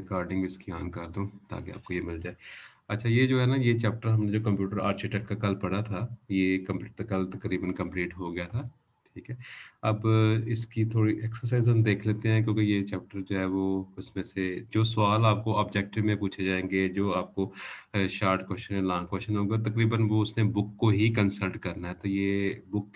Recording इसकी on कर दूँ ताकि आपको ये मिल जाए। अच्छा ये जो है ना, ये चैप्टर हमने जो कंप्यूटर आर्किटेक्ट का कल पढ़ा था, ये कल तकरीबन कंप्लीट हो गया था, ठीक है। अब इसकी थोड़ी एक्सरसाइज़ हम देख लेते हैं, क्योंकि ये चैप्टर जो है वो उसमें से जो सवाल आपको ऑब्जेक्टिव में पूछे जाएँगे, जो आपको शॉर्ट क्वेश्चन या लॉन्ग क्वेश्चन होगा, तकरीबन वो उसने बुक को ही कंसल्ट करना है। तो ये बुक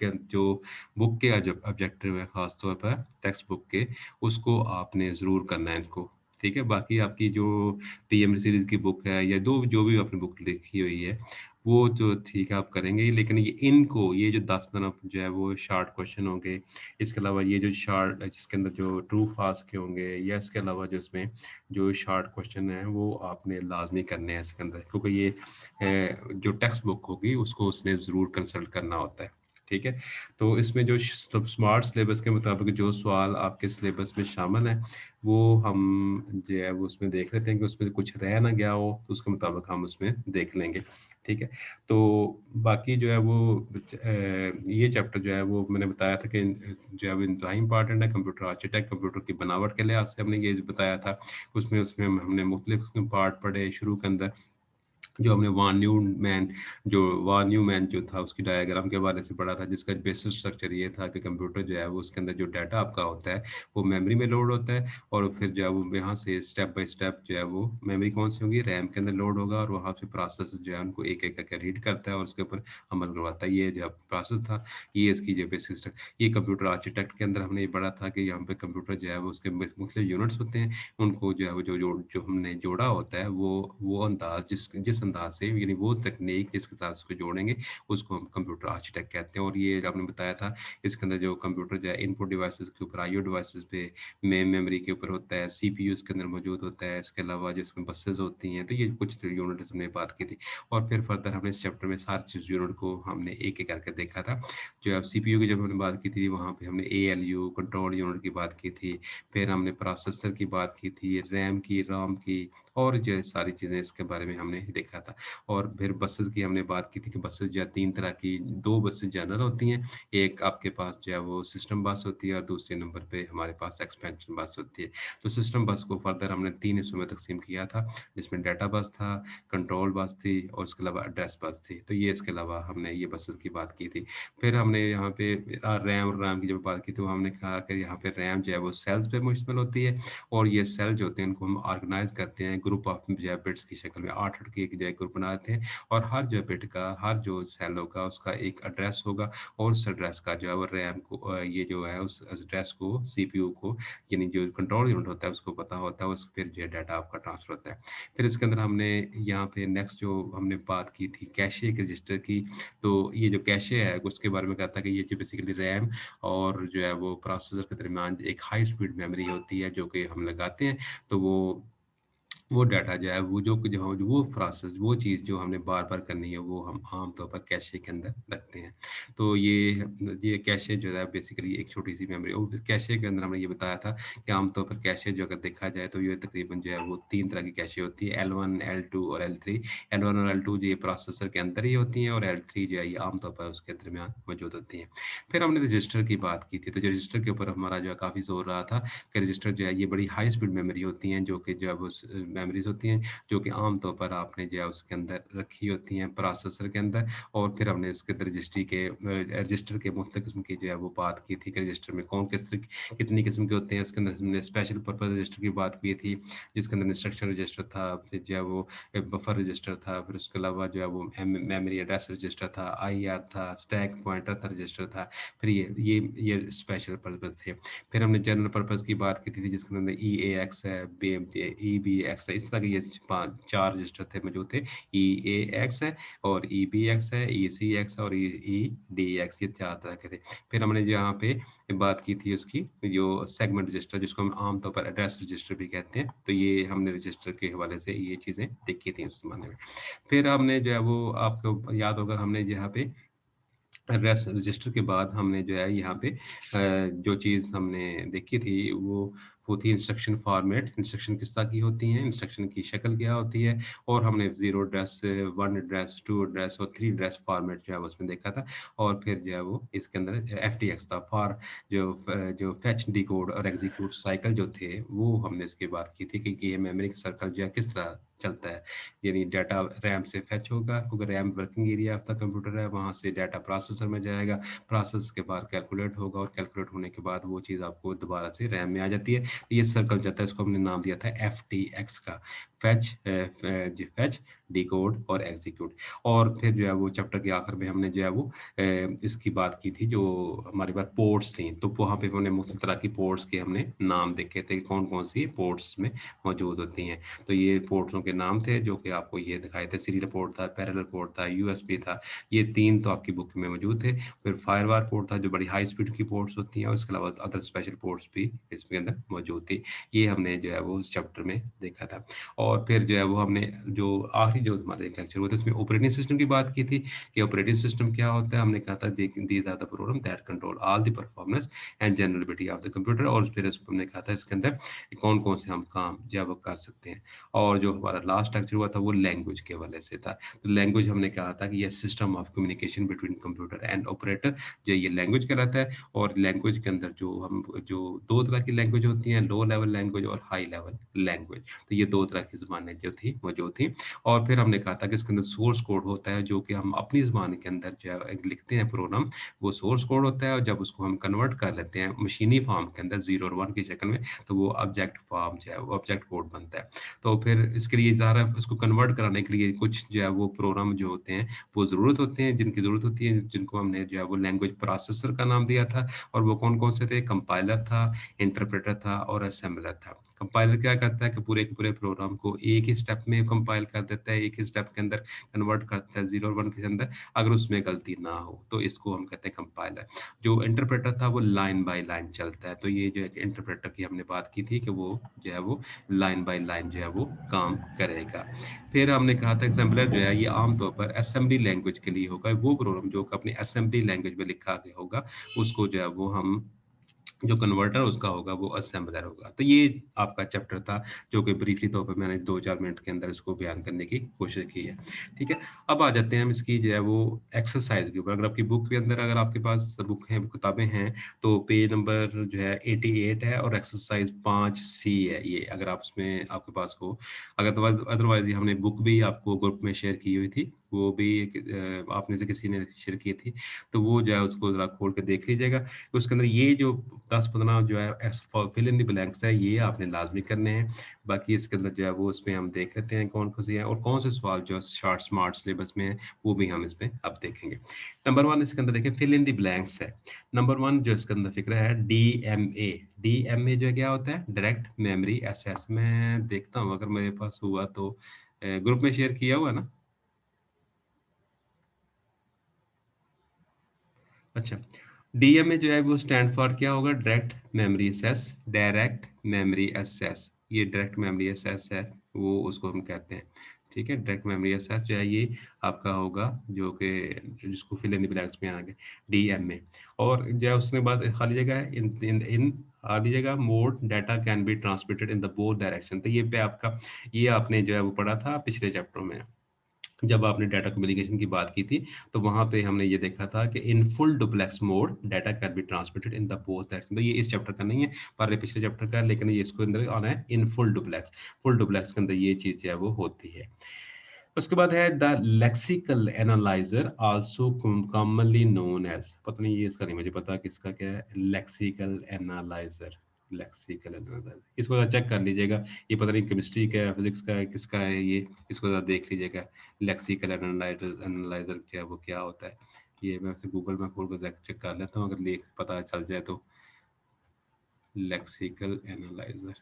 के ऑब्जेक्टिव है ख़ास तौर पर टेक्स्ट बुक के, उसको आपने ज़रूर करना है इनको, ठीक है। बाकी आपकी जो पीएम सीरीज़ की बुक है या दो जो भी आपने बुक लिखी हुई है, वो तो ठीक है आप करेंगे ही, लेकिन ये जो 10 मिनट जो है वो शॉर्ट क्वेश्चन होंगे, इसके अलावा ये जो शॉर्ट जिसके अंदर जो ट्रू फाल्स के होंगे, या इसके अलावा जो इसमें जो शॉर्ट क्वेश्चन हैं वो आपने लाज़मी करने हैं इसके अंदर, क्योंकि ये जो टेक्स्ट बुक होगी उसको उसने ज़रूर कंसल्ट करना होता है, ठीक है। तो इसमें जो स्मार्ट सिलेबस के मुताबिक जो सवाल आपके सिलेबस में शामिल हैं, वो हम जो है वो उसमें देख लेते हैं कि उसमें कुछ रह ना गया हो, तो उसके मुताबिक हम उसमें देख लेंगे, ठीक है। तो बाकी जो है वो ये चैप्टर जो है वो मैंने बताया था कि जो है वो इंतहाई इम्पोर्टेंट है कंप्यूटर आर्किटेक्ट, कंप्यूटर की बनावट के लिहाज से हमने ये बताया था। उसमें उसमें हमने मुख्तलिफ पार्ट पढ़े शुरू के अंदर, जो हमने वान न्यूमैन जो था उसकी डायग्राम के बारे से पढ़ा था, जिसका बेसिक स्ट्रक्चर ये था कि कंप्यूटर जो है वो उसके अंदर जो डाटा आपका होता है वो मेमोरी में लोड होता है, और फिर जो है वो यहाँ से स्टेप बाय स्टेप जो है वो मेमोरी कौन सी होगी, रैम के अंदर लोड होगा, और वहाँ से प्रोसेस जो है उनको एक एक करके रीड करता है और उसके ऊपर अमल करवाता है। ये जो प्रोसेस था, ये इसकी जो बेसिक स्ट्रक्चर, ये कंप्यूटर आर्किटेक्ट के अंदर हमने ये पढ़ा था कि यहाँ पे कंप्यूटर जो है वो उसके मुख्तलिफ यूनिट्स होते हैं, उनको जो है वो जो हमने जोड़ा होता है, वो अंदाज जिस अंदाज से, यानी वो तकनीक जिसके साथ उसको जोड़ेंगे, उसको हम कंप्यूटर आर्किटेक्ट कहते हैं। और ये आपने बताया था, इसके अंदर जो कंप्यूटर जो है इनपुट डिवाइसेस के ऊपर, आईओ डिवाइसेस पे, मेमोरी के ऊपर होता है, सीपीयू इसके अंदर मौजूद होता है, इसके अलावा जिसमें बसेस होती हैं। तो ये कुछ यूनिट हमने बात की थी, और फिर फर्दर हमने इस चैप्टर में सारी चीज़ यूनिट को हमने एक एक करके देखा था। जो है सीपीयू की जब हमने बात की थी, वहाँ पे हमने एएलयू कंट्रोल यूनिट की बात की थी, फिर हमने प्रोसेसर की बात की थी, रैम की, रोम की, और जो है सारी चीज़ें इसके बारे में हमने देखा था। और फिर बसेस की हमने बात की थी कि बसेस जो है 3 तरह की, 2 बसेस जनरल होती हैं, एक आपके पास जो है वो सिस्टम बस होती है, और दूसरे नंबर पे हमारे पास एक्सपेंशन बस होती है। तो सिस्टम बस को फर्दर हमने 3 हिस्सों में तकसीम किया था, जिसमें डाटा बस था, कंट्रोल बस थी, और उसके अलावा एड्रेस बस थी। तो ये इसके अलावा हमने ये बसेस की बात की थी। फिर हमने यहाँ पे रैम और रैम की जब बात की, तो हमने कहा कि यहाँ पे रैम जो है वो सेल्स पे मुश्तमिल होती है, और ये सेल जो होते हैं इनको हम ऑर्गेनाइज़ करते हैं ग्रुप ऑफ जो है बिट्स की शक्ल में, 8-8 की एक जो है ग्रुप बनाते हैं, और हर जो बिट का, हर जो सेल होगा उसका एक एड्रेस होगा, और उस एड्रेस का जो है वो रैम को ये जो है उस एड्रेस को सीपीयू को, यानी जो कंट्रोल यूनिट होता है उसको पता होता है, उस फिर जो है डाटा आपका ट्रांसफर होता है। फिर इसके अंदर हमने यहाँ पे नेक्स्ट जो हमने बात की थी कैशे के रजिस्टर की, तो ये जो कैशे है उसके बारे में कहता है कि ये जो बेसिकली रैम और जो है वो प्रोसेसर के दरमियान एक हाई स्पीड मेमोरी होती है, जो कि हम लगाते हैं, तो वो डाटा जो है वो प्रोसेस, वो चीज़ जो हमने बार-बार करनी है, वो हम आम तौर पर कैशे के अंदर रखते हैं। तो ये कैशे जो है बेसिकली एक छोटी-सी मेमोरी, और कैशे के अंदर हमने ये बताया था कि आम तौर पर कैशे जो अगर देखा जाए तो ये तकरीबन जो है वो 3 तरह की कैशे होती है, L1, L2 और L3। L1 और L2 जो ये प्रोसेसर के अंदर ही होती हैं, और L3 जो है ये आम तौर पर उसके दरमियान मौजूद होती हैं। फिर हमने रजिस्टर की बात की थी, तो जो रजिस्टर के ऊपर हमारा जो है काफ़ी ज़ोर रहा था कि रजिस्टर जो है ये बड़ी हाई स्पीड मेमोरी होती हैं, जो कि जो है वो मेमोरीज़ होती हैं, जो कि आम तौर पर आपने जो है उसके अंदर रखी होती हैं प्रोसेसर के अंदर। और फिर हमने उसके अंदर रजिस्टर के मुख्तलिफ किस्म की जो है वो बात की थी कि रजिस्टर में कौन कितनी किस्म के होते हैं। उसके अंदर हमने स्पेशल पर्पज़ रजिस्टर की बात की थी, जिसके अंदर इंस्ट्रक्शन रजिस्टर था, फिर जो है वो बफर रजिस्टर था, फिर उसके अलावा जो है वो मेमोरी एड्रेस रजिस्टर था, आईआर था, स्टैक पॉइंटर था रजिस्टर था, फिर ये स्पेशल पर्पज़ थे। फिर हमने जनरल पर्पज़ की बात की थी, जिसके अंदर ईएएक्स है, ईबीएक्स है, इस तरह के ये 4 रजिस्टर थे मौजूद थे। ईएएक्स है, और ईबीएक्स है, ईसीएक्स और ईडीएक्स, ये 4 तरह के थे। फिर हमने यहाँ पे बात की थी उसकी जो सेगमेंट रजिस्टर, जिसको हम आम तौर पर एड्रेस रजिस्टर भी कहते हैं। तो ये हमने रजिस्टर के हवाले से ये चीज़ें देखी थी उस ज़माने में। फिर हमने जो है वो आपको याद होगा, हमने यहाँ पे रजिस्टर के बाद हमने जो है यहाँ पे जो चीज़ हमने देखी थी, वो थी इंस्ट्रक्शन फॉर्मेट, इंस्ट्रक्शन किस तरह की होती हैं, इंस्ट्रक्शन की शक्ल क्या होती है, और हमने 0 एड्रेस, 1 एड्रेस, 2 एड्रेस और 3 एड्रेस फॉर्मेट जो है उसमें देखा था। और फिर जो है वो इसके अंदर एफटीएक्स था, फॉर जो फेच, डिकोड और एग्जीक्यूट साइकिल जो थे, वो हमने इसकी बात की थी कि ये मेमोरी का सर्कल जो है किस तरह चलता है। यानी डाटा रैम से फेच होगा, क्योंकि RAM working area of the computer है, वहाँ से डाटा प्रोसेसर में जाएगा, प्रोसेस के बाद कैलकुलेट होगा, और कैलकुलेट होने के बाद वो चीज़ आपको दोबारा से रैम में आ जाती है। तो ये सर्कल जाता है, इसको हमने नाम दिया था एफटीएक्स का, फेच, डिकोड और एग्जीक्यूट। और फिर जो है वो चैप्टर के आखिर में हमने जो है वो इसकी बात की थी, जो हमारे पास पोर्ट्स थी, तो वहाँ पे हमने मुख्तलिफ तरह की पोर्ट्स के हमने नाम देखे थे, कौन कौन सी पोर्ट्स में मौजूद होती हैं। तो ये पोर्ट्सों के नाम थे जो कि आपको ये दिखाए थे, सीरियल पोर्ट था, पैरेलल पोर्ट था, यूएसबी था, ये 3 तो आपकी बुक में मौजूद थे। फिर फायरवाल पोर्ट था जो बड़ी हाई स्पीड की पोर्ट्स होती हैं, और इसके अलावा अदर स्पेशल पोर्ट्स भी इसके अंदर मौजूद थी। ये हमने जो है वो उस चैप्टर में देखा था। और फिर जो है वो हमने जो आखिरी जो हमारे लेक्चर हुआ था उसमें ऑपरेटिंग सिस्टम की बात की थी, कि ऑपरेटिंग सिस्टम क्या होता है। हमने कहा था these are the program that control all the performance and generability of the computer, और फिर इसको हमने कहा था इसके अंदर कौन-कौन से हम काम जो है वो कर सकते हैं। और जो हमारा लास्ट लेक्चर हुआ था वो लैंग्वेज के हवाले से था। तो लैंग्वेज हमने कहा था कि ये system of communication between computer and operator, जो ये लैंग्वेज कहलाता है। और लैंग्वेज के अंदर जो 2 तरह की लैंग्वेज होती हैं, लो लेवल लैंग्वेज और हाई लेवल लैंग्वेज। तो ये 2 तरह की ज़ुबानें जो थी मौजूद थी। और फिर हमने कहा था कि इसके अंदर सोर्स कोड होता है, जो कि हम अपनी ज़ुबान के अंदर जो है लिखते हैं प्रोग्राम, वो सोर्स कोड होता है, और जब उसको हम कन्वर्ट कर लेते हैं मशीनी फॉर्म के अंदर 0 और 1 की शक्ल में, तो वो ऑब्जेक्ट फॉर्म जो है वो ऑब्जेक्ट कोड बनता है। तो फिर इसके लिए ज़ाहिर है इसको कन्वर्ट कराने के लिए कुछ जो है वो प्रोग्राम जो होते हैं वो ज़रूरत होते हैं, जिनकी ज़रूरत होती है, जिनको हमने जो है वो लैंग्वेज प्रोसेसर का नाम दिया था। और वो कौन-कौन से थे? कंपाइलर था, इंटरप्रेटर था और असेंबलर था। कंपाइलर क्या करता है कि पूरे के पूरे प्रोग्राम को एक ही स्टेप में कंपाइल कर देता है, एक ही स्टेप के अंदर कन्वर्ट करता है 0 और 1 के अंदर, अगर उसमें गलती ना हो, तो इसको हम कहते हैं कंपाइलर। जो इंटरप्रेटर था वो लाइन बाय लाइन चलता है, तो ये जो है इंटरप्रेटर की हमने बात की थी कि वो जो है वो लाइन बाय लाइन जो है वो काम करेगा। फिर हमने कहा था असेंबलर जो है ये आम तौर पर असेंबली लैंग्वेज के लिए होगा, वो प्रोग्राम जो अपनी असेंबली लैंग्वेज में लिखा गया होगा, उसको जो है वो हम जो कन्वर्टर उसका होगा वो असेंबलर होगा। तो ये आपका चैप्टर था, जो कि ब्रीफली तौर पे मैंने 2-4 मिनट के अंदर इसको बयान करने की कोशिश की है। ठीक है? अब आ जाते हैं हम इसकी जो है वो एक्सरसाइज़ के ऊपर। अगर आपकी बुक के अंदर अगर आपके पास बुक है, किताबें हैं, तो पेज नंबर जो है 88 है, और एक्सरसाइज़ 5C है ये, अगर आप उसमें आपके पास हो। अगर अदरवाइज़ ये हमने बुक भी आपको ग्रुप में शेयर की हुई थी, वो भी आप में से किसी ने शेयर की थी, तो वो जो है उसको ज़रा खोल के देख लीजिएगा। उसके अंदर ये जो 10-15 जो है फिल इन द ब्लैंक्स है, ये आपने लाज़मी करने हैं। बाकी इसके अंदर जो है वो इसमें हम देख लेते हैं कौन-कौन सी हैं, और कौन से सवाल जो शॉर्ट स्मार्ट सिलेबस में हैं, वो भी हम इसमें अब देखेंगे। नंबर 1 इसके अंदर देखिए फिल इन द ब्लैंक्स है। नंबर 1 जो इसके अंदर फ़िक्र है डीएमए। डीएमए जो है क्या होता है? Direct memory access. मैं देखता हूँ अगर मेरे पास हुआ तो ग्रुप में शेयर किया हुआ है ना? अच्छा, डीएमए जो है वो स्टैंड फॉर क्या होगा? Direct memory access, direct memory access. ये डायरेक्ट मेमोरी एक्सेस है, वो उसको हम कहते हैं। ठीक है? डायरेक्ट मेमोरी एक्सेस जो है ये आपका होगा, जो कि जिसको फिल इन द ब्लैंक्स में आ गए, डीएमए। और जो है उसमें बाद खाली जगह है, इन इन इन खाली जगह mode data can be transmitted in the both direction. तो ये पे आपका, ये आपने जो है वो पढ़ा था पिछले चैप्टर में। जब आपने डाटा कम्युनिकेशन की बात की थी, तो वहाँ पे हमने ये देखा था कि in full duplex mode data can be transmitted in the both direction. तो ये इस चैप्टर का नहीं है, पर ये पिछले चैप्टर का है, लेकिन ये इसको अंदर आना है in full duplex. Full duplex के अंदर ये चीज़ जो है वो होती है। उसके बाद है the lexical analyser also commonly known as, पता नहीं ये इसका नहीं मुझे पता कि इसका क्या है, लेक्सिकल एनालाइजर। लेक्सिकल एनालाइजर इसको जरा चेक कर लीजिएगा, ये पता नहीं केमिस्ट्री का है, फिजिक्स का है, किसका है ये, इसको जरा देख लीजिएगा। लेक्सिकल एनालाइजर एनालाइजर क्या वो क्या होता है, ये मैं वैसे गूगल में खोल कर चेक कर लेता हूँ, अगर ले पता चल जाए तो। लेक्सिकल एनालाइजर,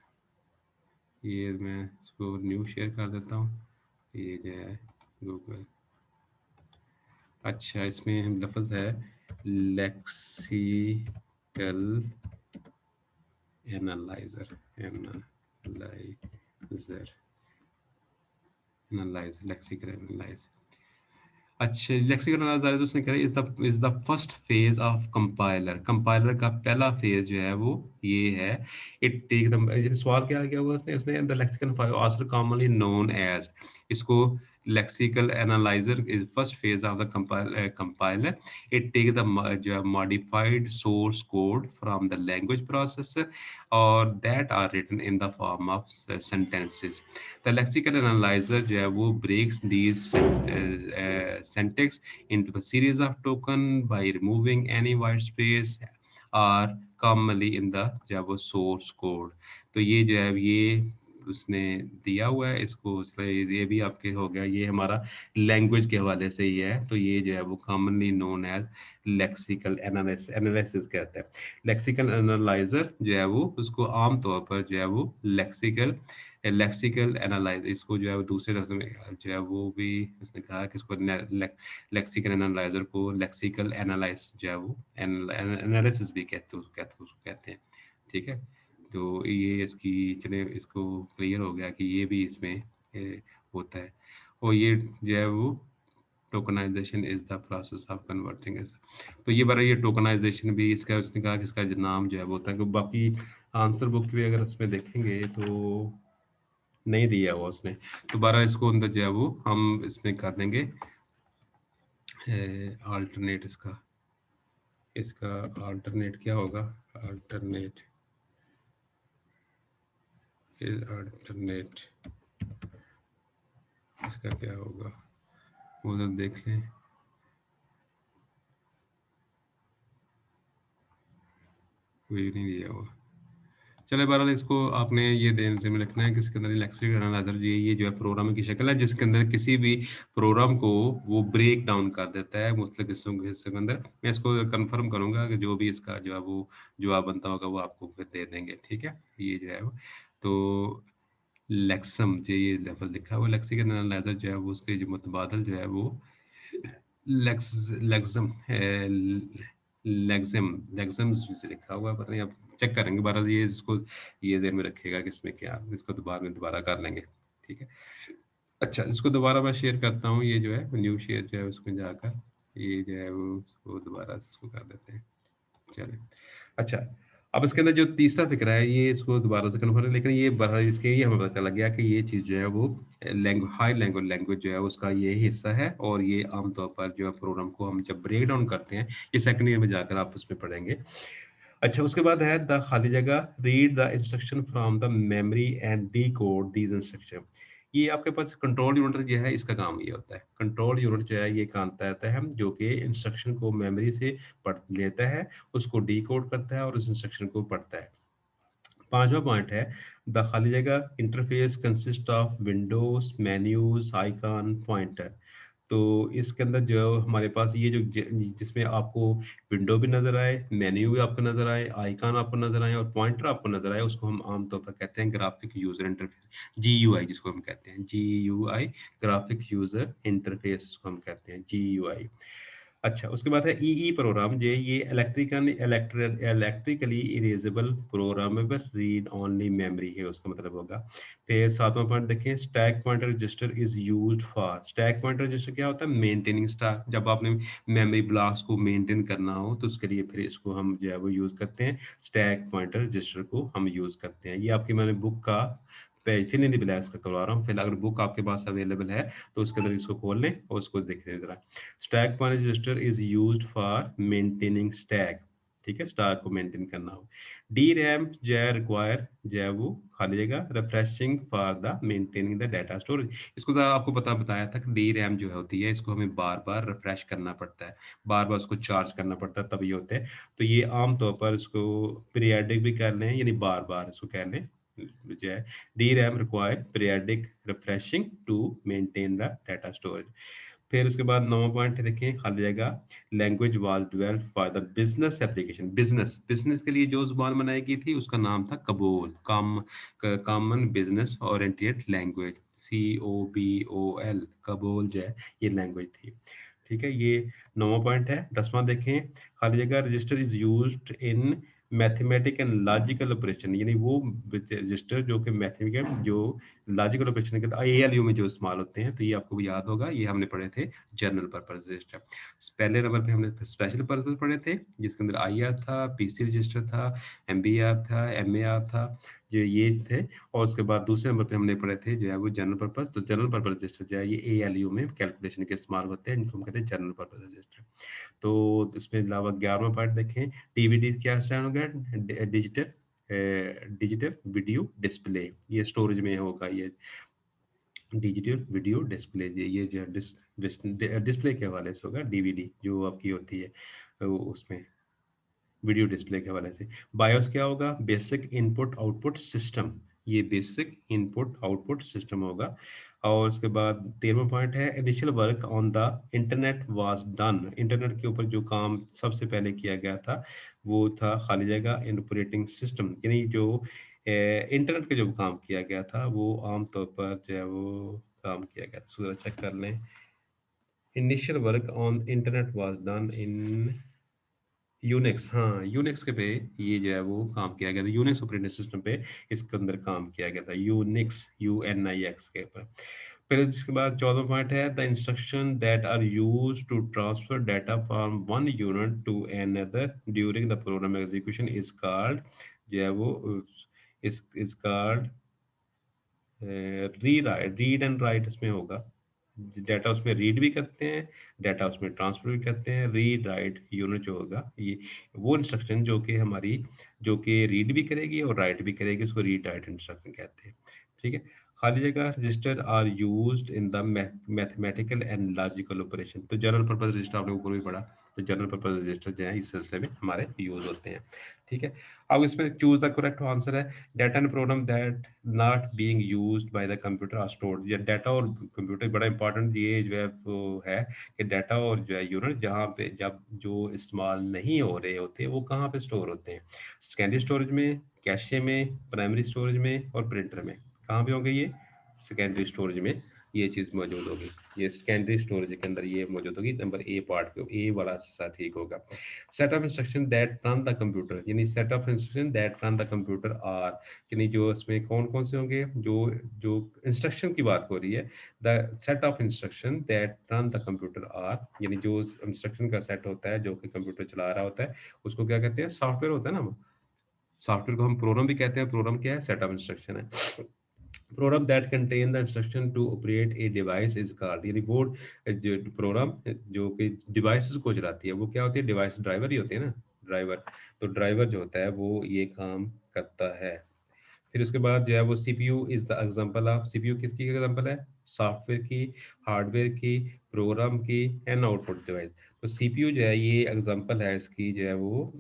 ये मैं इसको न्यू शेयर कर देता हूँ। ये जो है गूगल, अच्छा इसमें हम लफ्ज़ है lexical analyser, analyser, analyse, lexical analyse. अच्छा, लेक्सिकल एनालाइजर उसने कहा is the first phase of compiler. Compiler का पहला फेज जो है वो ये है। इट टेक द, जैसे सवाल क्या किया हुआ उसने उसने the lexical file also commonly known as, इसको lexical analyzer is first phase of the compiler. It take the जो है modified source code from the language processor और that are written in the form of sentences. The lexical analyzer जो है वो breaks these syntax into the series of token by removing any white space or commonly in the जो है वो source code। तो ये जो है ये उसने दिया हुआ है इसको, ये भी आपके हो गया, ये हमारा लैंग्वेज के हवाले से ही है। तो ये जो है वो commonly known as lexical analysis कहते हैं। लेक्सिकल एनालाइजर जो है वो उसको आम तौर पर जो है वो लेक्सिकल एनालाइज, इसको जो है वो दूसरे लफ्ज़ में जो है वो भी उसने कहा कि इसको लेक्सिकल एनालाइजर को लेक्सिकल एनालाइज जो है वो एनालिसिस भी कहते हैं। ठीक है, तो ये इसकी चलिए इसको क्लियर हो गया कि ये भी इसमें होता है। और ये जो है वो tokenisation is the process of converting. तो ये बार ये टोकनाइजेशन भी इसका उसने कहा कि इसका जो नाम जो है वो होता है। बाकी आंसर बुक भी अगर इसमें देखेंगे तो नहीं दिया हुआ उसने। दोबारा इसको अंदर जो है वो हम इसमें कर देंगे अल्टरनेट। इसका इसका अल्टरनेट क्या होगा? अल्टरनेट अल्टरनेट इसका क्या होगा वो तो देख लें। कोई नहीं दिया हुआ। चले बहरहाल इसको आपने ये ध्यान में रखना है कि इसके अंदर लेक्सिकल एनालाइजर ये जो है प्रोग्राम की शक्ल है जिसके अंदर किसी भी प्रोग्राम को वो ब्रेक डाउन कर देता है मुख्तलिफ हिस्सों के अंदर। मैं इसको कंफर्म करूंगा कि जो भी इसका जो है वो जवाब बनता होगा वो आपको फिर दे देंगे। ठीक है, ये जो है वो तो लेक्सम जो ये लेवल लिखा है वो लेक्सिकल एनालाइजर जो है वो उसके जो मुतबादल जो है वो लेक्स लेक्सम लेक्सम लेक्सम से लिखा हुआ है, पता नहीं, आप चेक करेंगे बारह ये इसको ये ध्यान में रखिएगा कि इसमें क्या, इसको दोबारा कर लेंगे। ठीक है, अच्छा इसको दोबारा मैं शेयर करता हूँ, ये जो है न्यू शेयर जो है उसमें जाकर ये जो है वो उसको दोबारा इसको कर देते हैं। चलिए, अच्छा अब इसके अंदर जो तीसरा फिक्रा है ये इसको दोबारा से कन्फर्म है, लेकिन ये बहरहाल इसके ये हमें पता लग गया कि ये चीज़ जो है वो हाई लैंग्वेज जो है उसका ये हिस्सा है। और ये आमतौर पर जो है प्रोग्राम को हम जब ब्रेक डाउन करते हैं, ये सेकंड ईयर में जाकर आप उसमें पढ़ेंगे। अच्छा उसके बाद है द खाली जगह, read the instruction from the memory and D code these instruction. ये आपके पास कंट्रोल यूनिट जो है इसका काम ये होता है। कंट्रोल यूनिट जो है ये काम करता है जो कि इंस्ट्रक्शन को मेमोरी से पढ़ लेता है, उसको डी कोड करता है और उस इंस्ट्रक्शन को पढ़ता है। पांचवा पॉइंट है द खाली जगह interface consist of Windows, menus, icon, pointer. तो इसके अंदर जो हमारे पास ये जो जिसमें आपको विंडो भी नजर आए, मेन्यू भी आपको नजर आए, आइकॉन आपको नजर आए और पॉइंटर आपको नजर आए, उसको हम आमतौर पर कहते हैं ग्राफिक यूजर इंटरफेस, जीयूआई जिसको हम कहते हैं जीयूआई, ग्राफिक यूजर इंटरफेस इसको हम कहते हैं जीयूआई। अच्छा उसके बाद है ईई प्रोग्राम जो ये electrically erasable programmable read only memory है, उसका मतलब होगा। फिर सातवां पॉइंट देखें, stack pointer register is used for. Stack pointer register क्या होता है? मेंटेनिंग स्टैक, जब आपने मेमोरी ब्लॉक्स को मेंटेन करना हो तो उसके लिए फिर इसको हम जो है वो यूज करते हैं, स्टैक पॉइंटर रजिस्टर को हम यूज करते हैं। ये आपकी मैंने बुक का पेज फिर नहीं ब्लैक्स का करवा रहा हूँ, फिर अगर बुक आपके पास अवेलेबल है तो उसके अंदर इसको खोल लें और उसको देख लें जरा। Stack pointer register is used for maintaining stack. ठीक है, स्टैक को मेंटेन करना हो। डी रैम जो है रिक्वायर जो है वो खाली जगह refreshing for the maintaining the data storage. इसको ज़रा आपको बताया था कि डी रैम जो है होती है इसको हमें बार बार रिफ्रेश करना पड़ता है, बार बार उसको चार्ज करना पड़ता है तब ये होते हैं। तो ये आमतौर पर इसको पीरियाडिक भी कर लें यानी बार बार इसको कह लें जो है D RAM require periodic refreshing to maintain the data storage. फिर उसके बाद 9वां पॉइंट देखें, खाली जगह language was developed for the business application. Business business के लिए जो जुबान बनाई गई थी उसका नाम था COBOL, common business oriented language, COBOL, COBOL जो है ये लैंग्वेज थी। ठीक है, ये 9वां पॉइंट है। 10वां देखें, खाली जगह register is used in mathematic and logical operation, यानी वो रजिस्टर जो कि मैथमेटिकल जो लॉजिकल ऑपरेशन के ALU में जो इस्तेमाल होते हैं, तो ये आपको याद होगा, ये हमने पढ़े थे जनरल पर्पस रजिस्टर। पहले नंबर पे हमने स्पेशल पर्पस पढ़े थे, जिसके अंदर IR था, PC रजिस्टर था, MBR था, MAR था, जो ये थे। और उसके बाद दूसरे नंबर पे हमने पढ़े थे जो है वो जनरल पर्पस। तो जनरल पर्पस रजिस्टर जो है ये ALU में कैलकुलेशन के इस्तेमाल होते हैं, जिनको हम कहते हैं जनरल पर्पस रजिस्टर। तो इसमें अलावा 11वां पार्ट देखें, डीवीडी क्या स्टैंड हो गया, डिजिटल वीडियो डिस्प्ले, ये स्टोरेज में होगा, ये डिजिटल वीडियो डिस्प्ले, ये जो है डिस्प्ले के हवाले से होगा, डीवीडी जो आपकी होती है उसमें वीडियो डिस्प्ले के हवाले से। बायोस क्या होगा, बेसिक इनपुट आउटपुट सिस्टम, ये बेसिक इनपुट आउटपुट सिस्टम होगा। और उसके बाद 13वां पॉइंट है, initial work on the internet was done, internet के ऊपर जो काम सबसे पहले किया गया था वो था खाली जगह इन ऑपरेटिंग सिस्टम, यानी जो इंटरनेट का जो काम किया गया था वो आमतौर पर जो है वो काम किया गया था। चेक कर लें, initial work on internet was done in Unix, हाँ यूनिक्स के पे ये जो है वो काम किया गया था, यूनिक्स ऑपरेटिंग सिस्टम पे इसके अंदर काम किया गया था, यूनिक्स UNIX के ऊपर। फिर इसके बाद 14वां पॉइंट है, the instruction that are used to transfer data from one unit to another during the program execution is called, जो है वो is called read and write, इसमें होगा डाटा उसमें रीड भी करते हैं, डाटा उसमें ट्रांसफर भी करते हैं। रीड राइट यूनिट जो होगा ये वो इंस्ट्रक्शन जो कि हमारी जो कि रीड भी करेगी और राइट भी करेगी, उसको रीड राइट इंस्ट्रक्शन कहते हैं। ठीक है, खाली जगह register are used in the mathematical and logical operation. तो जनरल पर्पस रजिस्टर आपने ऊपर भी पढ़ा, तो जनरल पर्पस रजिस्टर जो है इस सिलसिले में हमारे यूज होते हैं। ठीक है, अब इसमें चूज द करेक्ट आंसर है, data and program that not being used by the computer are stored. ये डाटा और कंप्यूटर बड़ा इंपॉर्टेंट ये जो है वो है कि डाटा और जो है यूनिट जहाँ पे जब जो इस्तेमाल नहीं हो रहे होते वो कहाँ पे स्टोर होते हैं, सेकेंडरी स्टोरेज में, कैशे में, प्राइमरी स्टोरेज में और प्रिंटर में। कहाँ पे होंगे ये, सेकेंडरी स्टोरेज में ये चीज़ मौजूद होगी, ये सेकेंडरी स्टोरेज के अंदर ये मौजूद होगी। नंबर ए पार्ट पे ए वाला हिस्सा ठीक होगा। Set of instruction that run the computer, यानी set of instruction that run the computer are, यानी जो इसमें कौन कौन से होंगे, जो जो इंस्ट्रक्शन की बात हो रही है, the set of instruction that run the computer are, यानी जो इंस्ट्रक्शन का सेट होता है जो कि कंप्यूटर चला रहा होता है उसको क्या कहते हैं, सॉफ्टवेयर होता है ना, सॉफ्टवेयर को हम प्रोग्राम भी कहते हैं। प्रोग्राम क्या है, सेट ऑफ इंस्ट्रक्शन है। Program that contain the instruction to operate a device is called, यानी वो जो प्रोग्राम जो कि डिवाइसेस को चलाती है वो क्या होती है, डिवाइस ड्राइवर ही होती है ना, ड्राइवर। तो ड्राइवर जो होता है वो ये काम करता है। फिर उसके बाद जो है वो CPU is the example of, CPU किसकी एग्जांपल है, सॉफ्टवेयर की, हार्डवेयर की, प्रोग्राम की एंड आउटपुट डिवाइस। तो CPU जो है ये एग्जांपल है इसकी, जो है वो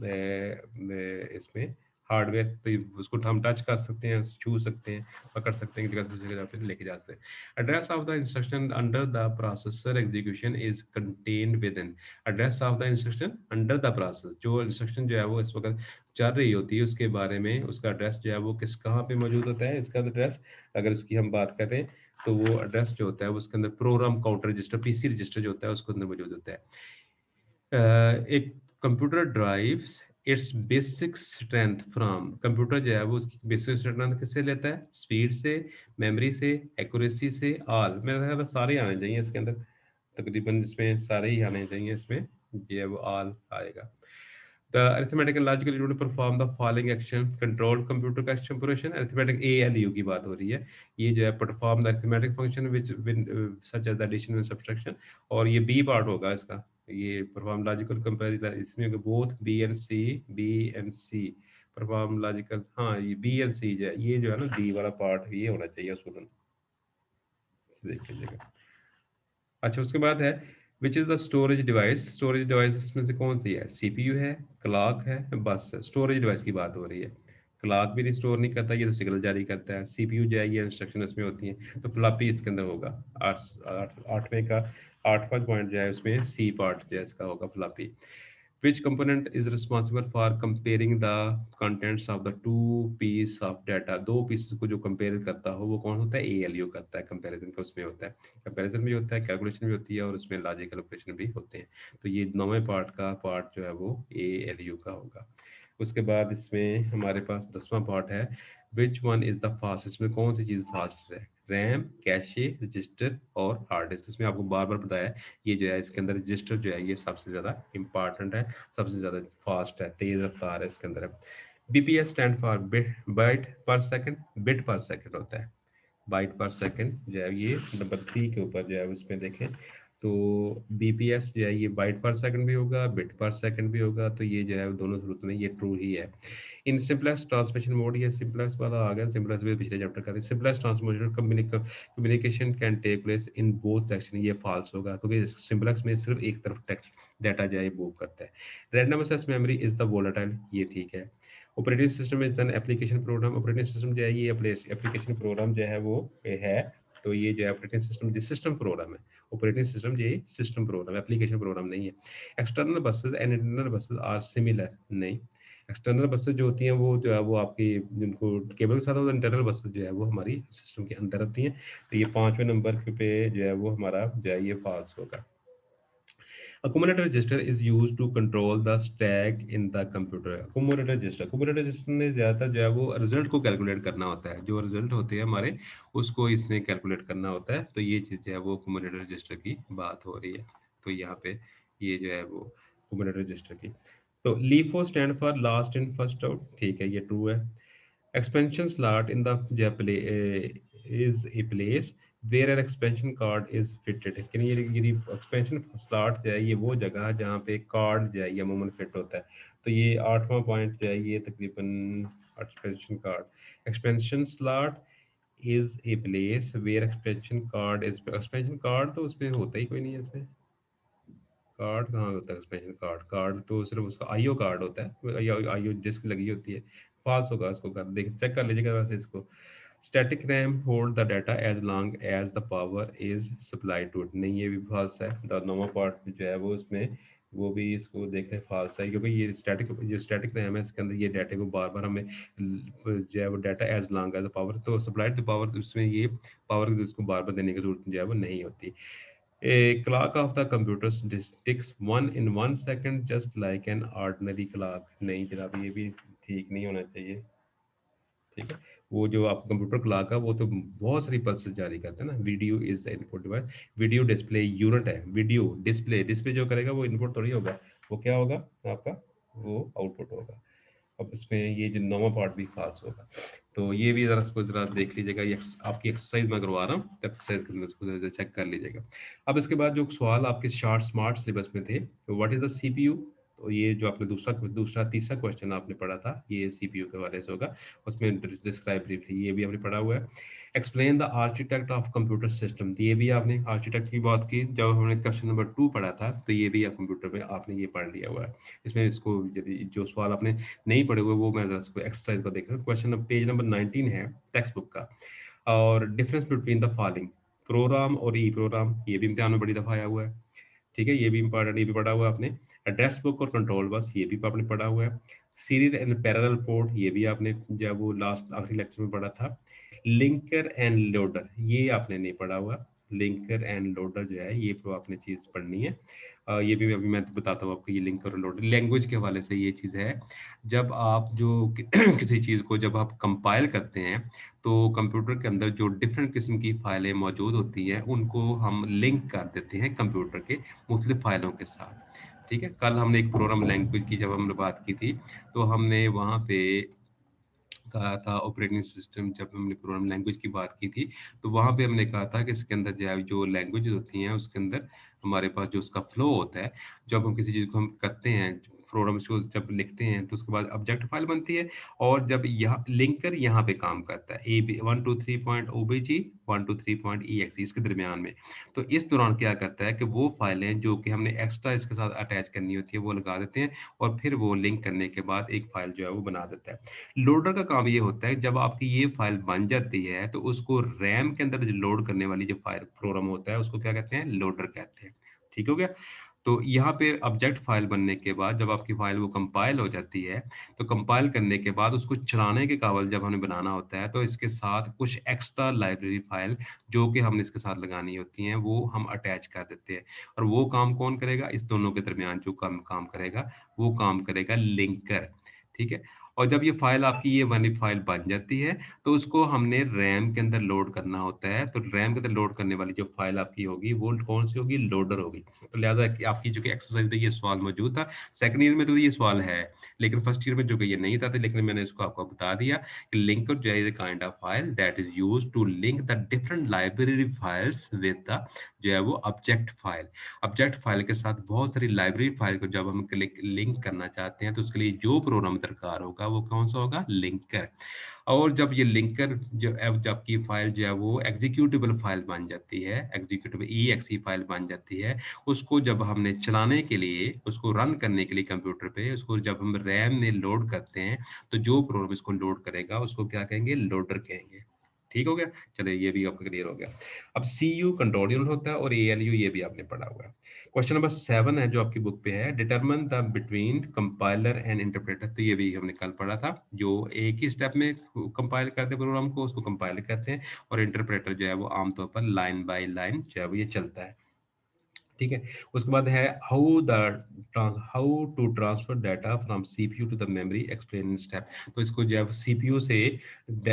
इसमें हार्डवेयर पे उसको हम टच कर सकते हैं, छू सकते हैं, पकड़ सकते हैं, जगह से जगह पे लेके जा सकते हैं। Address of the instruction under the processor execution is contained with in, address of the instruction under the process, जो इंस्ट्रक्शन जो है वो इस वक्त चल रही होती है उसके बारे में उसका एड्रेस जो है वो किस कहाँ पे मौजूद होता है, इसका एड्रेस अगर इसकी हम बात करें तो वो एड्रेस जो होता है वो उसके अंदर program counter register, PC register जो होता है उसके अंदर मौजूद होता है। एक computer drives it's basic strength from, computer जो है वो उसकी बेसिक स्ट्रेंथ किससे लेता है, स्पीड से, मेमोरी से, एक्यूरेसी से, ऑल, मेरे ख्याल में सारे आने चाहिए इसके अंदर, तकरीबन इसमें सारे ही आने चाहिए, इसमें जो है वो ऑल आएगा। The arithmetic and logical unit perform the following action, control computer का action operation, arithmetic ALU की बात हो रही है, ये जो है perform the arithmetic function which such as the addition and subtraction, और ये B part होगा इसका, ये perform logical comparison, इसमें both B and C perform logical, हाँ ये B and C जो है ये जो है ना D वाला part ये होना चाहिए स्टूडेंट, देख लीजिएगा। अच्छा उसके बाद है which is the storage device, storage device में से कौन सी है, CPU है, क्लॉक है, बस है। स्टोरेज डिवाइस की बात हो रही है, क्लॉक भी स्टोर नहीं करता, ये तो सिग्नल जारी करता है। CPU जो है ये इंस्ट्रक्शन इसमें होती है, तो फ्लॉपी इसके अंदर होगा। आठवें का 8वां पॉइंट जो है उसमें C पार्ट जो है इसका होगा floppy. Which component is responsible for comparing the contents of the two piece of data, दो pieces को जो compare करता हो वो कौन होता है, ALU करता है, comparison का उसमें होता है, comparison भी होता है, calculation भी होती है और उसमें logical operation भी होते हैं। तो ये 9वें पार्ट का पार्ट जो है वो ALU का होगा। उसके बाद इसमें हमारे पास 10वां पार्ट है, which one is the fast, इसमें कौन सी चीज़ फास्ट है। रैम, कैशे, रजिस्टर और हार्ड डिस्क। इसमें आपको बार-बार बताया है, ये जो है इसके अंदर रजिस्टर जो है ये सबसे ज़्यादा इम्पोर्टेंट है, सबसे ज़्यादा फास्ट है, तेज़ रफ़्तार है इसके अंदर। बीपीएस स्टैंड फॉर बाइट पर सेकंड, बिट पर सेकंड होता है। बाइट पर सेकंड जो है ये नंबर 3 के ऊपर जो है उसमें देखें तो बीपीएस जो है ये बाइट पर सेकंड भी होगा, बिट पर सेकंड भी होगा, तो ये जो है दोनों सूरत में ये ट्रू ही है। इन सिंपलेक्स ट्रांसमिशन मोड, ये सिंपलेक्स वाला आ गया, सिंपलेक्स भी पिछले चैप्टर का था। Simplex transmission communication can take place in both direction, ये फॉल्स होगा क्योंकि सिंपलेक्स में सिर्फ एक तरफ टेक्स्ट डाटा जो है मूव करता है। Random access memory is the volatile, ये ठीक है। Operating system is an application program, operating system जो है ये एप्लीकेशन प्रोग्राम जो है वो है, तो ये जो है ऑपरेटिंग सिस्टम जो सिस्टम प्रोग्राम है, ऑपरेटिंग सिस्टम ये सिस्टम प्रोग्राम एप्लीकेशन प्रोग्राम नहीं है। External buses and internal buses are similar, नहीं। एक्सटर्नल बसेस जो होती हैं वो जो है वो आपकी जिनको केबल के साथ होता है, इंटरनल बसेस जो है वो हमारी सिस्टम के अंदर होती हैं। तो ये 5वें नंबर पे जो है वो हमारा जो है ये फॉल्स होगा। Accumulator register is used to control the stack in the computer. Accumulator register ने ज़्यादातर जो है वो रिजल्ट को कैलकुलेट करना होता है, जो रिजल्ट होते हैं हमारे उसको इसने कैलकुलेट करना होता है, तो ये चीज़ जो है वो accumulator register की बात हो रही है। तो यहाँ पे ये जो है वो accumulator register की। तो LIFO stand for last in first out, ठीक है ये ट्रू है। Expansion slot in the is a place where an expansion card is fitted। लेकिन ये expansion slot जो है ये वो जगह है जहाँ पे कार्ड जो है ये अमूमन फिट होता है। तो ये 8वां पॉइंट जो है ये तकरीबन expansion card expansion slot is a place where expansion card तो उसमें होता ही कोई नहीं है इसमें। कार्ड कहाँ होता है एक्सपेंशन कार्ड? कार्ड तो सिर्फ उसका आईओ कार्ड होता है, या आईओ डिस्क लगी होती है। फॉल्स होगा, इसको कर देख चेक कर लीजिएगा वैसे इसको। Static RAM hold the data as long as the power is supplied to it, नहीं ये भी फॉल्स है। द नोवा पार्ट जो है वो उसमें वो भी इसको देखें फॉल्स है, क्योंकि ये स्टैटिक रैम है इसके अंदर ये डाटा को बार बार हमें जो है वो data as long as the power, तो सप्लाइड टू पावर उसमें ये पावर इसको बार बार देने की जरूरत जो है वो नहीं होती। A clock of the computer ticks one in 1 second just like an ordinary clock। नहीं जनाब ये भी ठीक नहीं होना चाहिए, ठीक है। वो जो आपका कंप्यूटर क्लॉक है वो तो बहुत सारी पल्सेस जारी करता है ना। Video is input device, video display unit है। वीडियो डिस्प्ले डिस्प्ले जो करेगा वो इनपुट थोड़ी होगा, वो क्या होगा आपका, वो आउटपुट होगा। अब इसमें ये जो नौवां पार्ट भी खास होगा, तो ये भी ज़रा इसको ज़रा देख लीजिएगा। ये आपकी एक्सरसाइज मैं करवा रहा हूँ, तो एक्सरसाइज करने इसको ज़रा चेक कर लीजिएगा। अब इसके बाद जो सवाल आपके शार्ट स्मार्ट सिलेबस में थे, तो व्हाट इज़ द सीपीयू, तो ये जो आपने दूसरा तीसरा क्वेश्चन आपने पढ़ा था ये सीपीयू के हवाले से होगा, उसमें डिस्क्राइब ब्रीफली ये भी आपने पढ़ा हुआ है। Explain the architect of computer system, ये भी आपने आर्किटेक्ट की बात की जब हमने क्वेश्चन नंबर 2 पढ़ा था, तो ये भी कंप्यूटर में आपने ये पढ़ लिया हुआ है। इसमें इसको यदि जो सवाल आपने नहीं पढ़े हुए वो मैं जरा इसको एक्सरसाइज को देख रहा हूँ। क्वेश्चन पेज नंबर 19 है टेक्स्ट बुक का। और difference between the following, program और ई प्रोग्राम, ये भी इम्तिहान में बड़ी दफा आया हुआ है, ठीक है। ये भी इंपॉर्टेंट, ये भी पढ़ा हुआ है आपने। एड्रेस बुक और कंट्रोल बस, ये भी आपने पढ़ा हुआ है। सीरियल एंड पैरेलल पोर्ट, ये भी आपने जब वो लास्ट आखिरी लेक्चर में पढ़ा था। लिंकर एंड लोडर, ये आपने नहीं पढ़ा हुआ। लिंकर एंड लोडर जो है ये तो आपने चीज़ पढ़नी है। ये भी अभी मैं बताता हूँ आपको। ये लिंकर और लोडर लैंग्वेज के हवाले से ये चीज़ है, जब आप जो किसी चीज़ को जब आप कंपाइल करते हैं, तो कंप्यूटर के अंदर जो डिफरेंट किस्म की फाइलें मौजूद होती हैं उनको हम लिंक कर देते हैं कंप्यूटर के मुख्तलिफ फाइलों के साथ, ठीक है। कल हमने एक प्रोग्राम लैंग्वेज की जब हमने बात की थी, तो हमने वहाँ पे कहा था ऑपरेटिंग सिस्टम, जब हमने प्रोग्राम लैंग्वेज की बात की थी, तो वहाँ पे हमने कहा था कि इसके अंदर जो है जो लैंग्वेजेस होती हैं उसके अंदर हमारे पास जो उसका फ्लो होता है, जब हम किसी चीज़ को हम करते हैं प्रोग्राम इसको जब लिखते हैं तो उसके बाद ऑब्जेक्ट फाइल बनती है, और जब यहाँ लिंकर यहाँ पे काम करता है A B 123 point O B G 123 point E X इसके दरमियान में, तो इस दौरान क्या करता है कि वो फाइलें जो कि हमने एक्स्ट्रा इसके साथ अटैच करनी होती है वो लगा देते हैं, और फिर वो लिंक करने के बाद एक फाइल जो है वो बना देता है। लोडर का काम ये होता है जब आपकी ये फाइल बन जाती है तो उसको रैम के अंदर जो लोड करने वाली जो फाइल प्रोग्राम होता है उसको क्या कहते हैं, लोडर कहते हैं, ठीक हो गया। तो यहाँ पे ऑब्जेक्ट फाइल बनने के बाद जब आपकी फाइल वो कंपाइल हो जाती है, तो कंपाइल करने के बाद उसको चलाने के काबिल जब हमें बनाना होता है, तो इसके साथ कुछ एक्स्ट्रा लाइब्रेरी फाइल जो कि हमने इसके साथ लगानी होती हैं वो हम अटैच कर देते हैं। और वो काम कौन करेगा, इस दोनों के दरमियान जो काम काम करेगा वो काम करेगा लिंकर, ठीक है। और जब ये फाइल आपकी ये वाली फाइल बन जाती है, तो उसको हमने रैम के अंदर लोड करना होता है। तो रैम के अंदर लोड करने वाली जो फाइल आपकी होगी, वो कौन-सी होगी? लोडर होगी। तो लिहाज़ा कि आपकी जो कि एक्सरसाइज़ में ये सवाल मौजूद था। सेकंड ईयर में तो ये सवाल है, लेकिन फर्स्ट ईयर में जो कि ये नहीं था, तो लेकिन मैंने इसको आपको बता दिया कि लिंकर जो है, is a kind of file that is used to link the different library files with the जो है वो ऑब्जेक्ट फाइल। ऑब्जेक्ट फाइल के साथ बहुत सारी लाइब्रेरी फाइल को जब हम लिंक करना चाहते हैं, तो उसके लिए जो प्रोग्राम दरकार होगा, वो कौन-सा होगा? लिंकर। और जब ये लिंकर जो जब आपकी फाइल जो है वो एग्जीक्यूटेबल फाइल बन जाती है, एग्जीक्यूटेबल ईएक्सई फाइल बन जाती है, उसको जब हमने चलाने के लिए, उसको रन करने के लिए कंप्यूटर पे, उसको जब हम रैम में लोड करते हैं, तो जो प्रोग्राम इसको लोड करेगा, उसको क्या कहेंगे? लोडर कहेंगे। ठीक हो गया? चलिए ये भी आपका क्लियर हो गया। अब सीयू कंट्रोल यूनिट होता है और एएलयू ये भी आपने पढ़ा हुआ है। क्वेश्चन नंबर 7 है जो आपकी बुक पे है, determine the between compiler and interpreter. तो ये भी हमने कल पढ़ा था, जो एक ही स्टेप में कंपाइल करते हैं प्रोग्राम को, उसको कंपाइल करते हैं, और इंटरप्रेटर जो है वो आमतौर पर लाइन बाय लाइन जो है वो ये चलता है। ठीक है? उसके बाद है how to transfer data from CPU to the memory, explain in step. तो इसको जो है सीपीयू से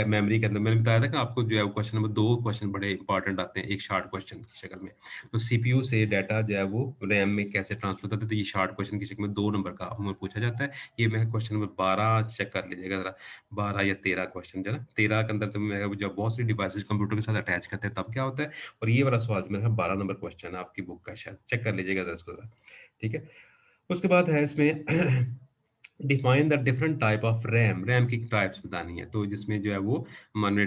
मेमोरी के अंदर, मैंने बताया था कि आपको जो है क्वेश्चन नंबर 2 क्वेश्चन बड़े इंपॉर्टेंट आते हैं एक शॉर्ट क्वेश्चन की शक्ल में। तो सीपीयू से डाटा जो है वो रैम में कैसे ट्रांसफर होता है, तो ये शॉर्ट क्वेश्चन की शक्ल में 2 नंबर का हमें पूछा जाता है। ये मैं क्वेश्चन नंबर 12 चेक कर लीजिएगा जरा, 12 या 13 क्वेश्चन जो है ना, 13 के अंदर तो मैं जब बहुत सी डिवाइसेस कंप्यूटर के साथ अटैच करते हैं तब क्या होता है, और ये वाला सवाल मेरे ख्याल 12 नंबर क्वेश्चन है आपकी बुक का, शायद चेक कर लीजिएगा ज़रा इसको ज़रा। ठीक है? उसके बाद है इसमें define the different type of RAM, RAM की टाइप्स बतानी है। तो जिसमें जो है वो मैंने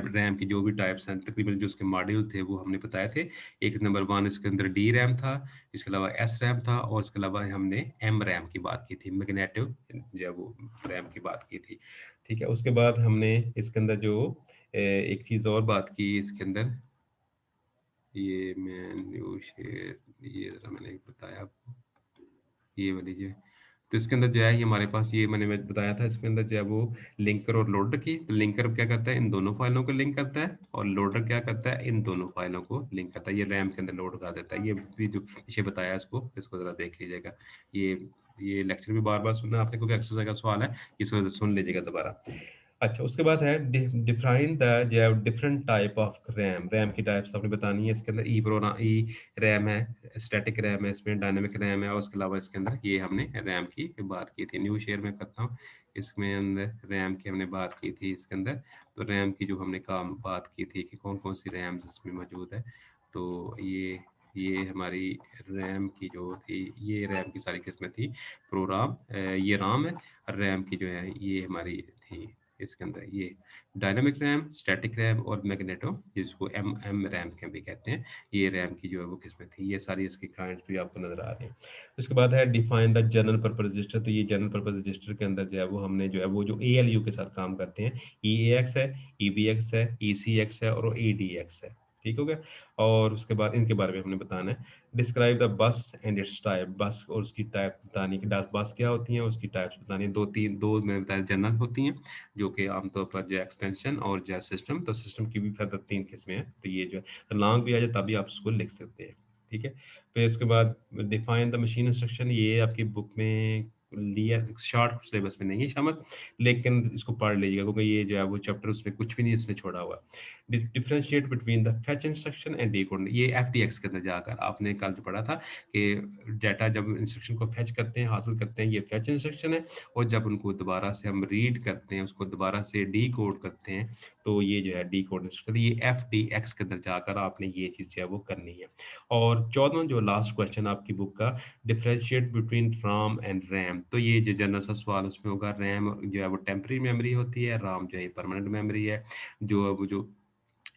रैम की जो भी टाइप्स हैं, तकरीबन जो उसके मॉड्यूल थे वो हमने बताए थे। एक नंबर 1 इसके अंदर डी रैम था, इसके अलावा एस रैम था, और इसके अलावा हमने एम रैम की बात की थी, मैग्नेटिव जो है वो रैम की बात की थी। ठीक है? उसके बाद हमने इसके अंदर जो एक चीज़ और बात की इसके अंदर, ये मैं न्यू शेयर, ये ज़रा मैंने बताया आपको, ये वाली जो है। तो इसके अंदर जो है ये हमारे पास, ये मैं बताया था, इसके अंदर जो है वो लिंकर और लोडर की। तो लिंकर क्या करता है? इन दोनों फाइलों को लिंक करता है, और लोडर क्या करता है? इन दोनों फाइलों को लिंक करता है। ये रैम के अंदर लोड कर देता है। ये भी जो पीछे बताया इसको ज़रा देख लीजिएगा। ये ये लेक्चर भी बार-बार सुनना आपने, क्योंकि एक्सरसाइज का सवाल है, इसको सुन लीजिएगा दोबारा। अच्छा, उसके बाद है डिफाइन द जो है different type of RAM, RAM की टाइप्स आपने बतानी है। इसके अंदर ई रैम है, स्टैटिक रैम है, इसमें डायनामिक रैम है, और उसके अलावा इसके अंदर ये हमने रैम की बात की थी। न्यू शेयर में करता हूँ, इसमें अंदर रैम की हमने बात की थी इसके अंदर। तो रैम की जो हमने काम बात की थी कि कौन कौन सी रैम्स इसमें मौजूद है। तो ये हमारी रैम की जो थी, ये रैम की सारी किस्में थी। प्रोग्राम ये राम है, रैम की जो है ये हमारी थी इसके अंदर, ये डायनामिक रैम, स्टैटिक रैम और मैग्नेटो, जिसको एम रैम के भी कहते हैं। ये रैम की जो है वो किस्में थी। ये सारी इसकी काइंड्स भी आपको नजर आ रही हैं। उसके बाद है define the general purpose register. तो ये जनरल पर्पस रजिस्टर के अंदर जो है वो हमने जो है वो जो एएलयू के साथ काम करते हैं, ईएएक्स है, ईबीएक्स है, ईसीएक्स है, और ईडीएक्स है। ठीक हो गया? और उसके बाद इनके बारे में हमने बताना है। Describe the bus and it's type, बस और उसकी टाइप बतानी कि बस क्या होती है, उसकी टाइप्स बतानी है। दो मैंने बताया जनरल होती हैं, जो कि आमतौर पर जो एक्सपेंशन और जो सिस्टम, तो सिस्टम की भी फिर 3 किस्में हैं। तो ये जो है लॉन्ग भी आ जाए तभी आप उसको लिख सकते हैं। ठीक है? फिर उसके बाद डिफाइन द मशीन इंस्ट्रक्शन, ये आपकी बुक में लिया, शॉर्ट सिलेबस में नहीं है शामिल, लेकिन इसको पढ़ लीजिएगा, क्योंकि ये जो है वो चैप्टर उसमें कुछ भी नहीं इसने छोड़ा हुआ। Differentiate between the fetch instruction and decode, ये एफडीएक्स के अंदर जाकर आपने कल जो पढ़ा था कि डाटा जब इंस्ट्रक्शन को फेच करते हैं, हासिल करते हैं, ये फेच इंस्ट्रक्शन है, और जब उनको दोबारा से हम रीड करते हैं, उसको दोबारा से डिकोड करते हैं, तो ये जो है डिकोड इंस्ट्रक्शन, ये एफडीएक्स के अंदर जाकर आपने ये चीज़ जो है वो करनी है। और 14वां जो लास्ट क्वेश्चन आपकी बुक का, differentiate between Ram and RAM. तो ये जो जनरल सा सवाल उसमें होगा, रैम जो है वो टेम्परेरी मेमोरी होती है, राम जो है परमानेंट मेमोरी है। जो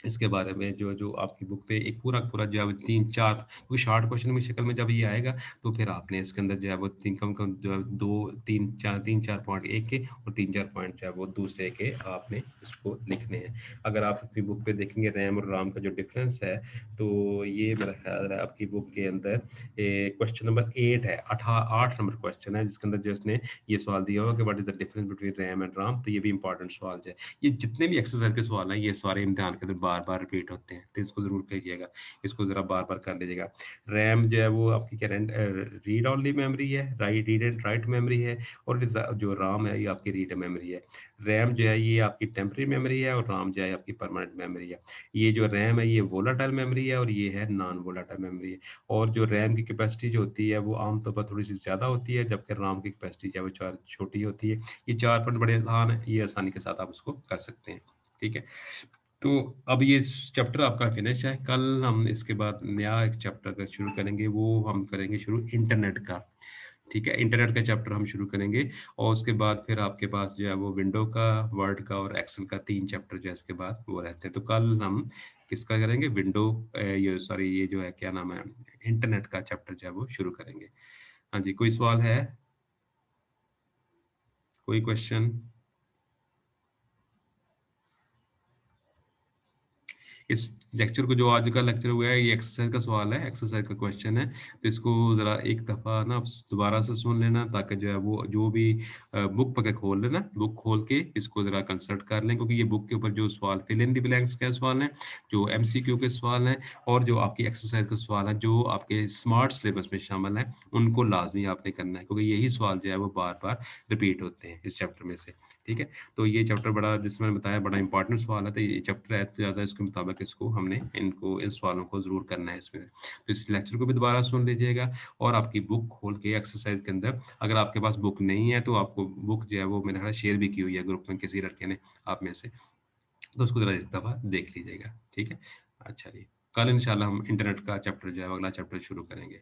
इसके बारे में जो जो आपकी बुक पे एक पूरा जो है 3-4, क्योंकि शॉर्ट क्वेश्चन की शक्ल में जब ये आएगा, तो फिर आपने इसके अंदर जो है वो 3 कम जो है 2 3 4 पॉइंट एक के और 3-4 पॉइंट जो है वो दूसरे के आपने इसको लिखने हैं। अगर आप अपनी बुक पे देखेंगे रैम और राम का जो डिफरेंस है, तो ये मेरा ख्याल है आपकी बुक के अंदर क्वेश्चन नंबर 8 है, 8 नंबर क्वेश्चन है, जिसके अंदर जो इसने ये सवाल दिया होगा कि what is the difference between RAM and Ram. तो ये भी इंपॉर्टेंट सवाल है। ये जितने भी एक्सरसाइज के सवाल हैं, ये सारे इम्तिहान के अंदर बार-बार रिपीट होते हैं, तो इसको ज़रूर करिएगा, इसको ज़रा बार-बार कर लीजिएगा। रैम जो है वो आपकी क्या रीड ओनली मेमोरी है, रीड एंड राइट मेमोरी है और जो राम है ये आपकी रीड मेमोरी है। रैम जो है ये आपकी टेम्परेरी मेमोरी है और राम जो है आपकी परमानेंट मेमोरी है। ये जो रैम है ये वोलेटाइल मेमोरी है और ये है नॉन वोलेटाइल मेमोरी है। और जो रैम की कैपेसिटी जो होती है वो आमतौर पर थोड़ी-सी ज़्यादा होती है, जबकि राम की कैपेसिटी जो है वो 4 छोटी होती है। ये 4 पॉइंट बड़े आसान है, ये आसानी के साथ आप उसको कर सकते हैं, ठीक है? तो अब ये चैप्टर आपका फिनिश है, कल हम इसके बाद नया एक चैप्टर का शुरू करेंगे, वो हम करेंगे शुरू इंटरनेट का, ठीक है? इंटरनेट का चैप्टर हम शुरू करेंगे और उसके बाद फिर आपके पास जो है वो विंडो का, वर्ड का और एक्सेल का 3 चैप्टर जो है इसके बाद वो रहते हैं। तो कल हम किसका करेंगे? विंडो ये सॉरी ये जो है क्या नाम है? इंटरनेट का चैप्टर जो है वो शुरू करेंगे। हाँ जी, कोई सवाल है? कोई क्वेश्चन? इस लेक्चर को जो आज का लेक्चर हुआ है ये एक्सरसाइज का सवाल है, एक्सरसाइज का क्वेश्चन है। तो इसको ज़रा एक दफ़ा ना दोबारा से सुन लेना ताकि जो है वो जो भी बुक पकड़ खोल लेना, बुक खोल के इसको ज़रा कंसल्ट कर लें क्योंकि ये बुक के ऊपर जो सवाल फिल इन द ब्लैंक्स के सवाल हैं, जो एमसीक्यू के सवाल हैं और जो आपकी एक्सरसाइज के सवाल हैं, जो आपके स्मार्ट सिलेबस में शामिल हैं, उनको लाज़मी आपने करना है क्योंकि यही सवाल जो है वो बार-बार रिपीट होते हैं इस चैप्टर में से, ठीक है? तो ये चैप्टर बड़ा जिसमें मैंने बताया बड़ा इंपॉर्टेंट सवाल है, तो ये चैप्टर है तो ज़्यादा इसके मुताबिक इसको हमने इनको इन सवालों को ज़रूर करना है इसमें। तो इस लेक्चर को भी दोबारा सुन लीजिएगा और आपकी बुक खोल के एक्सरसाइज़ के अंदर अगर आपके पास बुक नहीं है, तो आपको बुक जो है वो मैंने ख़्याल शेयर भी की हुई है ग्रुप में किसी लड़के ने आप में से, तो उसको ज़रा एक दफ़ा देख लीजिएगा, ठीक है? अच्छा जी, कल इंशाल्लाह हम इंटरनेट का चैप्टर जो है अगला चैप्टर शुरू करेंगे।